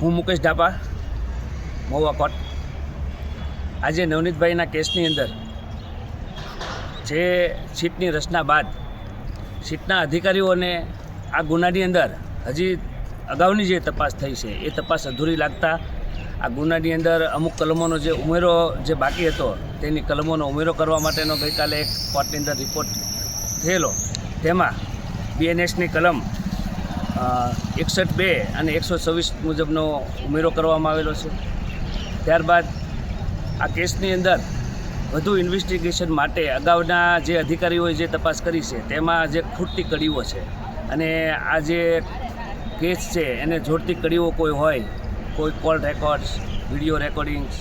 હું મુકેશ ઢાપા, મહુવા કોર્ટ. આજે નવનીતભાઈના કેસની અંદર જે સીટની રચના બાદ સીટના અધિકારીઓને આ ગુનાની અંદર હજી અગાઉની જે તપાસ થઈ છે એ તપાસ અધૂરી લાગતા આ ગુનાની અંદર અમુક કલમોનો જે ઉમેરો જે બાકી હતો તેની કલમોનો ઉમેરો કરવા માટેનો ગઈકાલે એક કોર્ટની અંદર રિપોર્ટ થયેલો. તેમાં BNSની કલમ 61(2) અને 126 મુજબનો ઉમેરો કરવામાં આવેલો છે. ત્યારબાદ આ કેસની અંદર વધુ ઇન્વેસ્ટિગેશન માટે અગાઉના જે અધિકારીઓએ જે તપાસ કરી છે તેમાં જે ખૂટતી કડીઓ છે અને આ જે કેસ છે એને જોડતી કડીઓ કોઈ હોય, કોઈ કોલ રેકોર્ડ્સ, વિડીયો રેકોર્ડિંગ્સ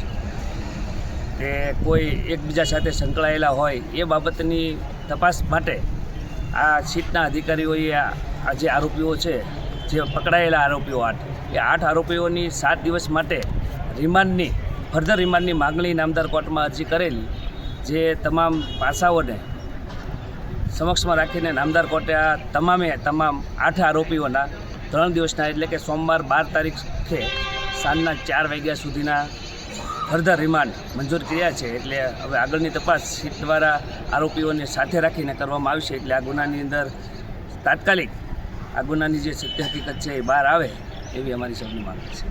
કે કોઈ એકબીજા સાથે સંકળાયેલા હોય એ બાબતની તપાસ માટે આ સીટના અધિકારીઓએ આ જે આરોપીઓ છે, જે પકડાયેલા આરોપીઓ 8 આરોપીઓની 7 દિવસ માટે ફર્ધર રિમાન્ડની માગણી નામદાર કોર્ટમાં અરજી કરેલી, જે તમામ પાસાઓને સમક્ષમાં રાખીને નામદાર કોર્ટે આ તમામ 8 આરોપીઓના 3 દિવસના એટલે કે સોમવાર 12 તારીખે સાંજના 4 વાગ્યા સુધીના ફર્ધર રિમાન્ડ મંજૂર કર્યા છે. એટલે હવે આગળની તપાસ સીટ દ્વારા આરોપીઓને સાથે રાખીને કરવામાં આવશે. એટલે આ ગુનાની અંદર તાત્કાલિક આ ગુનાની જે સત્ય હકીકત છે એ બહાર આવે એવી અમારી સૌની માંગ છે.